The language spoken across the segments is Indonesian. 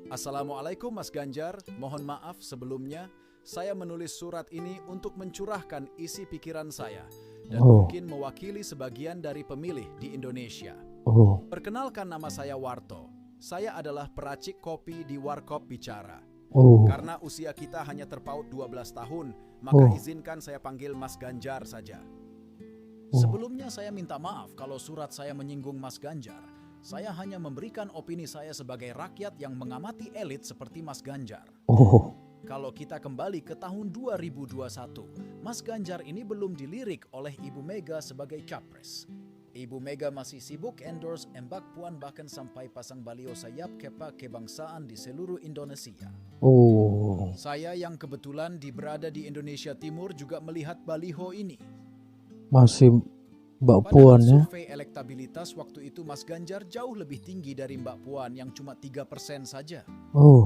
Assalamualaikum Mas Ganjar, mohon maaf sebelumnya saya menulis surat ini untuk mencurahkan isi pikiran saya dan mungkin mewakili sebagian dari pemilih di Indonesia. Perkenalkan, nama saya Warto. Saya adalah peracik kopi di Warkop Bicara. Karena usia kita hanya terpaut 12 tahun, maka izinkan saya panggil Mas Ganjar saja. Sebelumnya saya minta maaf kalau surat saya menyinggung Mas Ganjar. Saya hanya memberikan opini saya sebagai rakyat yang mengamati elit seperti Mas Ganjar. Kalau kita kembali ke tahun 2021, Mas Ganjar ini belum dilirik oleh Ibu Mega sebagai capres. Ibu Mega masih sibuk endorse Mbak Puan, bahkan sampai pasang baliho sayap kepa kebangsaan di seluruh Indonesia. Saya yang kebetulan berada di Indonesia Timur juga melihat baliho ini. Masih Mbak Puan ya. Survei elektabilitas waktu itu Mas Ganjar jauh lebih tinggi dari Mbak Puan yang cuma 3% saja.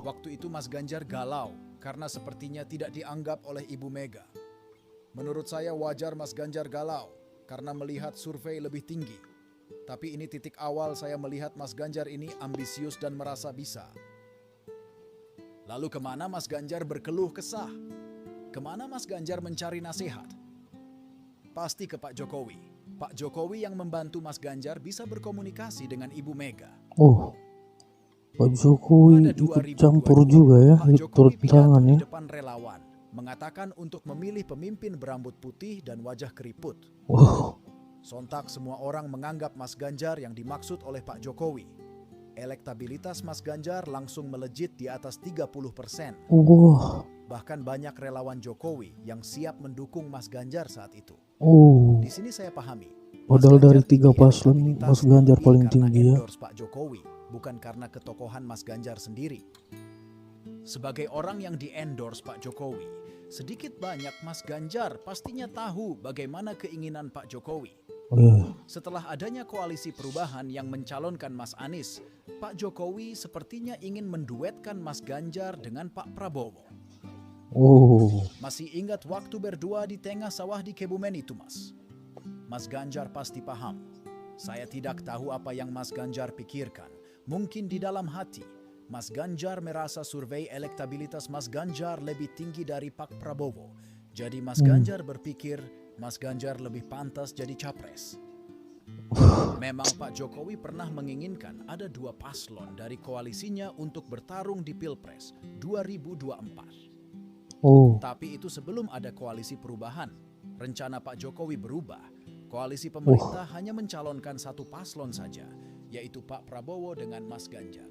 Waktu itu Mas Ganjar galau karena sepertinya tidak dianggap oleh Ibu Mega. Menurut saya wajar Mas Ganjar galau karena melihat survei lebih tinggi. Tapi ini titik awal saya melihat Mas Ganjar ini ambisius dan merasa bisa. Lalu kemana Mas Ganjar berkeluh kesah? Kemana Mas Ganjar mencari nasihat? Pasti ke Pak Jokowi. Pak Jokowi yang membantu Mas Ganjar bisa berkomunikasi dengan Ibu Mega. Pak Jokowi ikut campur juga ya, turut tangan ya. Di depan relawan, mengatakan untuk memilih pemimpin berambut putih dan wajah keriput. Sontak semua orang menganggap Mas Ganjar yang dimaksud oleh Pak Jokowi. Elektabilitas Mas Ganjar langsung melejit di atas 30%. Bahkan banyak relawan Jokowi yang siap mendukung Mas Ganjar saat itu. Di sini saya pahami. Padahal dari 3 paslon Mas Ganjar paling tinggi ya. Pak Jokowi, bukan karena ketokohan Mas Ganjar sendiri. Sebagai orang yang di-endorse Pak Jokowi, sedikit banyak Mas Ganjar pastinya tahu bagaimana keinginan Pak Jokowi. Setelah adanya koalisi perubahan yang mencalonkan Mas Anies, Pak Jokowi sepertinya ingin menduetkan Mas Ganjar dengan Pak Prabowo. Masih ingat waktu berdua di tengah sawah di Kebumen itu, Mas? Mas Ganjar pasti paham. Saya tidak tahu apa yang Mas Ganjar pikirkan. Mungkin di dalam hati, Mas Ganjar merasa survei elektabilitas Mas Ganjar lebih tinggi dari Pak Prabowo. Jadi Mas Ganjar berpikir Mas Ganjar lebih pantas jadi capres. Memang Pak Jokowi pernah menginginkan ada 2 paslon dari koalisinya untuk bertarung di Pilpres 2024. Tapi itu sebelum ada koalisi perubahan. Rencana Pak Jokowi berubah. Koalisi pemerintah hanya mencalonkan 1 paslon saja, yaitu Pak Prabowo dengan Mas Ganjar.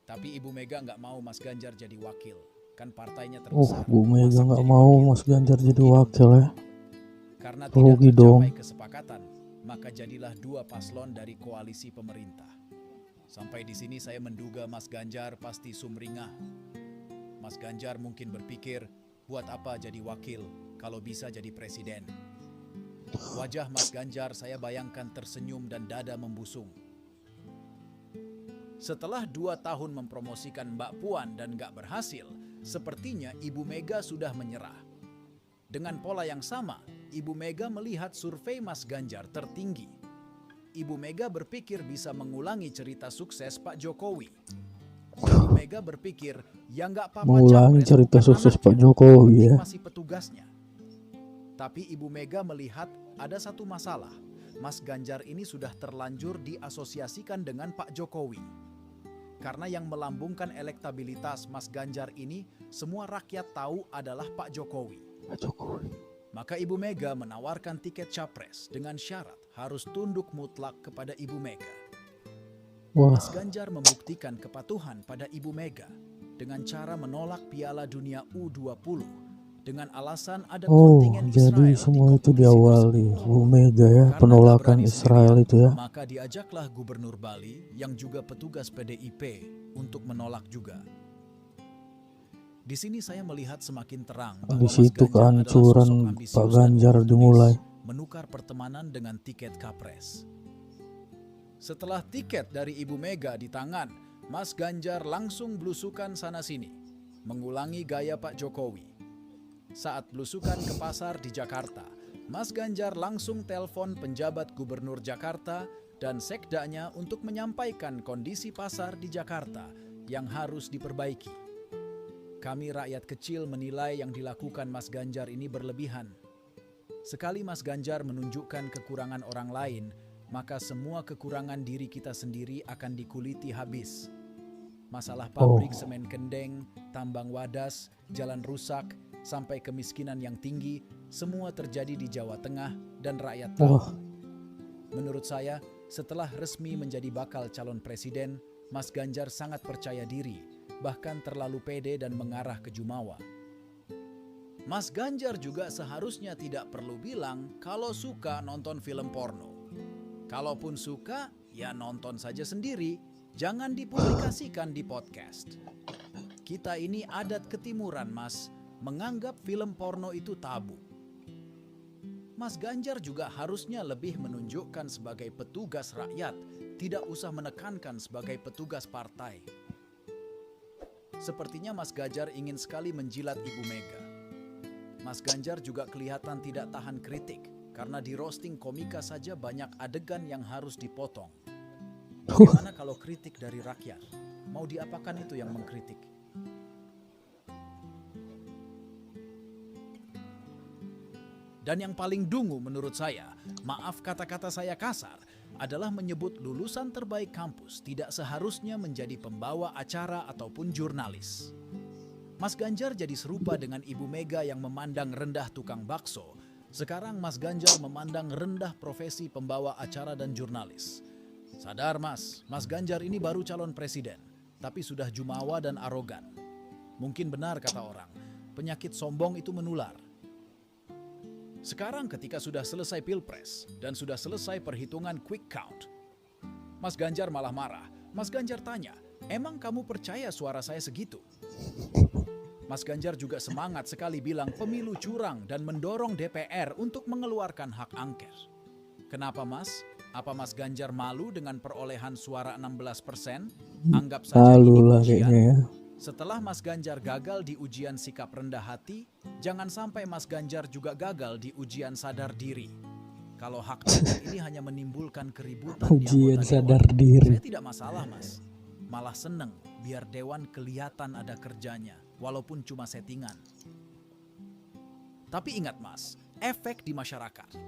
Tapi Ibu Mega nggak mau Mas Ganjar jadi wakil. Kan partainya terbesar. Bu Mega nggak mau Mas Ganjar jadi wakil ya. Karena tidak tercapai kesepakatan, maka jadilah 2 paslon dari koalisi pemerintah. Sampai di sini saya menduga Mas Ganjar pasti sumringah. Mas Ganjar mungkin berpikir, buat apa jadi wakil kalau bisa jadi presiden? Wajah Mas Ganjar saya bayangkan tersenyum dan dada membusung. Setelah 2 tahun mempromosikan Mbak Puan dan gak berhasil, sepertinya Ibu Mega sudah menyerah. Dengan pola yang sama, Ibu Mega melihat survei Mas Ganjar tertinggi. Ibu Mega berpikir bisa mengulangi cerita sukses Pak Jokowi. Ibu Mega berpikir, ya nggak apa-apa mengulangi cerita sukses Pak Jokowi ya. Masih petugasnya. Tapi Ibu Mega melihat ada satu masalah. Mas Ganjar ini sudah terlanjur diasosiasikan dengan Pak Jokowi. Karena yang melambungkan elektabilitas Mas Ganjar ini, semua rakyat tahu adalah Pak Jokowi. Maka Ibu Mega menawarkan tiket capres dengan syarat harus tunduk mutlak kepada Ibu Mega. Mas Ganjar membuktikan kepatuhan pada Ibu Mega dengan cara menolak Piala Dunia U20 dengan alasan ada kontingen Israel. Jadi semua itu diawali Bu Mega ya, penolakan Israel itu ya. Maka diajaklah Gubernur Bali yang juga petugas PDIP untuk menolak juga. Di sini saya melihat semakin terang bahwa di situ kehancuran Pak Ganjar dimulai. Menukar pertemanan dengan tiket kapres. Setelah tiket dari Ibu Mega di tangan, Mas Ganjar langsung blusukan sana-sini, mengulangi gaya Pak Jokowi. Saat blusukan ke pasar di Jakarta, Mas Ganjar langsung telepon penjabat Gubernur Jakarta dan sekdanya untuk menyampaikan kondisi pasar di Jakarta yang harus diperbaiki. Kami rakyat kecil menilai yang dilakukan Mas Ganjar ini berlebihan. Sekali Mas Ganjar menunjukkan kekurangan orang lain, maka semua kekurangan diri kita sendiri akan dikuliti habis. Masalah pabrik semen kendeng, tambang wadas, jalan rusak, sampai kemiskinan yang tinggi, semua terjadi di Jawa Tengah dan rakyat tahu. Menurut saya, setelah resmi menjadi bakal calon presiden, Mas Ganjar sangat percaya diri, bahkan terlalu pede dan mengarah ke jumawa. Mas Ganjar juga seharusnya tidak perlu bilang kalau suka nonton film porno. Kalaupun suka, ya nonton saja sendiri, jangan dipublikasikan di podcast. Kita ini adat ketimuran, Mas, menganggap film porno itu tabu. Mas Ganjar juga harusnya lebih menunjukkan sebagai petugas rakyat, tidak usah menekankan sebagai petugas partai. Sepertinya Mas Ganjar ingin sekali menjilat Ibu Mega. Mas Ganjar juga kelihatan tidak tahan kritik, karena di roasting komika saja banyak adegan yang harus dipotong. Bagaimana kalau kritik dari rakyat? Mau diapakan itu yang mengkritik? Dan yang paling dungu menurut saya, maaf kata-kata saya kasar, adalah menyebut lulusan terbaik kampus tidak seharusnya menjadi pembawa acara ataupun jurnalis. Mas Ganjar jadi serupa dengan Ibu Mega yang memandang rendah tukang bakso. Sekarang Mas Ganjar memandang rendah profesi pembawa acara dan jurnalis. Sadar Mas Ganjar ini baru calon presiden, tapi sudah jumawa dan arogan. Mungkin benar kata orang, penyakit sombong itu menular. Sekarang ketika sudah selesai pilpres dan sudah selesai perhitungan quick count, Mas Ganjar malah marah. Mas Ganjar tanya, emang kamu percaya suara saya segitu? Mas Ganjar juga semangat sekali bilang pemilu curang dan mendorong DPR untuk mengeluarkan hak angket. Kenapa Mas? Apa Mas Ganjar malu dengan perolehan suara 16%? Anggap saja ini ujian. Setelah Mas Ganjar gagal di ujian sikap rendah hati, jangan sampai Mas Ganjar juga gagal di ujian sadar diri. Kalau hak angket ini hanya menimbulkan keributan ujian di sadar dewan, diri. saya tidak masalah Mas. Malah seneng biar dewan kelihatan ada kerjanya, walaupun cuma settingan. Tapi ingat Mas, efek di masyarakat.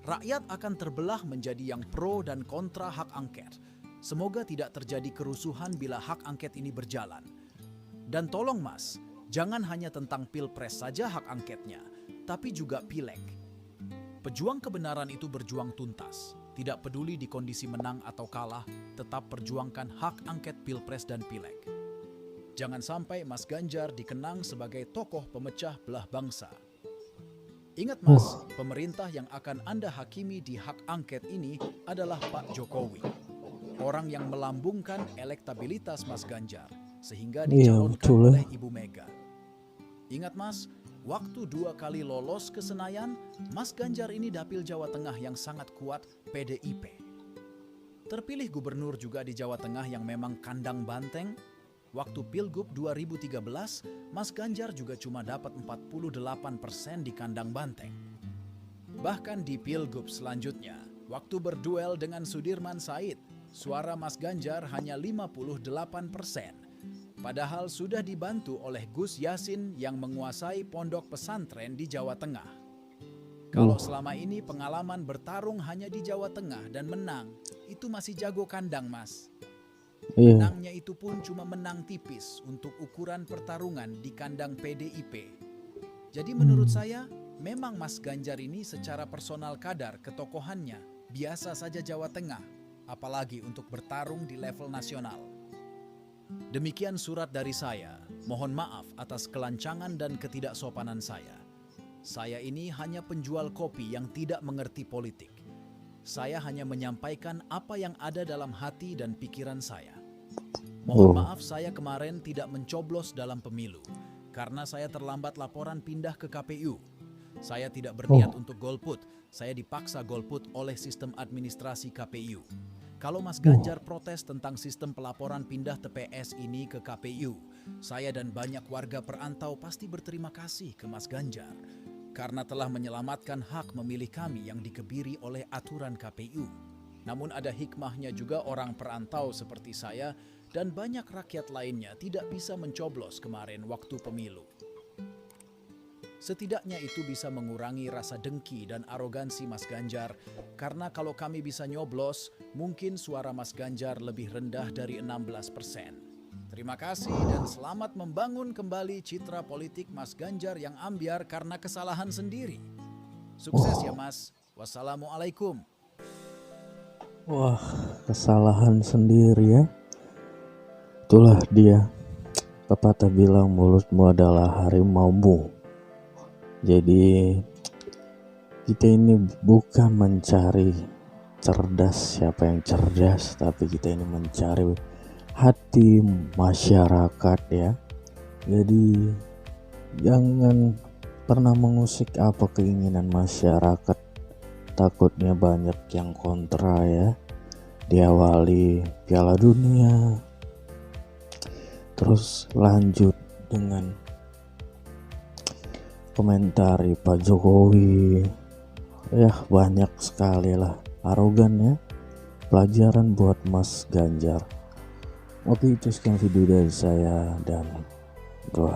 Rakyat akan terbelah menjadi yang pro dan kontra hak angket. Semoga tidak terjadi kerusuhan bila hak angket ini berjalan. Dan tolong Mas, jangan hanya tentang pilpres saja hak angketnya, tapi juga pileg. Pejuang kebenaran itu berjuang tuntas, tidak peduli di kondisi menang atau kalah, tetap perjuangkan hak angket pilpres dan pileg. Jangan sampai Mas Ganjar dikenang sebagai tokoh pemecah belah bangsa. Ingat Mas, pemerintah yang akan Anda hakimi di hak angket ini adalah Pak Jokowi. Orang yang melambungkan elektabilitas Mas Ganjar, sehingga dicalonkan oleh Ibu Mega. Ingat Mas, waktu 2 kali lolos ke Senayan, Mas Ganjar ini dapil Jawa Tengah yang sangat kuat, PDIP. Terpilih gubernur juga di Jawa Tengah yang memang kandang banteng. Waktu Pilgub 2013, Mas Ganjar juga cuma dapat 48% di kandang banteng. Bahkan di Pilgub selanjutnya, waktu berduel dengan Sudirman Said, suara Mas Ganjar hanya 58%. Padahal sudah dibantu oleh Gus Yassin yang menguasai pondok pesantren di Jawa Tengah. Kalau selama ini pengalaman bertarung hanya di Jawa Tengah dan menang, itu masih jago kandang Mas. Menangnya itu pun cuma menang tipis untuk ukuran pertarungan di kandang PDIP. Jadi menurut saya, memang Mas Ganjar ini secara personal kadar ketokohannya biasa saja Jawa Tengah, apalagi untuk bertarung di level nasional. Demikian surat dari saya. Mohon maaf atas kelancangan dan ketidaksopanan saya. Saya ini hanya penjual kopi yang tidak mengerti politik. Saya hanya menyampaikan apa yang ada dalam hati dan pikiran saya. Mohon maaf saya kemarin tidak mencoblos dalam pemilu, karena saya terlambat laporan pindah ke KPU. Saya tidak berniat untuk golput, saya dipaksa golput oleh sistem administrasi KPU. Kalau Mas Ganjar protes tentang sistem pelaporan pindah TPS ini ke KPU, saya dan banyak warga perantau pasti berterima kasih ke Mas Ganjar karena telah menyelamatkan hak memilih kami yang dikebiri oleh aturan KPU. Namun ada hikmahnya juga orang perantau seperti saya dan banyak rakyat lainnya tidak bisa mencoblos kemarin waktu pemilu. Setidaknya itu bisa mengurangi rasa dengki dan arogansi Mas Ganjar, karena kalau kami bisa nyoblos, mungkin suara Mas Ganjar lebih rendah dari 16%. Terima kasih dan selamat membangun kembali citra politik Mas Ganjar yang ambyar karena kesalahan sendiri. Sukses ya Mas. Wassalamualaikum. Wah, kesalahan sendiri ya. Itulah dia. Pepatah bilang mulutmu adalah harimaumu. Jadi kita ini bukan mencari cerdas siapa yang cerdas, tapi kita ini mencari hati masyarakat ya. Jadi jangan pernah mengusik apa keinginan masyarakat, takutnya banyak yang kontra ya. Diawali Piala Dunia, terus lanjut dengan komentari Pak Jokowi, ya banyak sekali lah, arogan ya. Pelajaran buat Mas Ganjar. Oke, itu sekian video dari saya dan doa.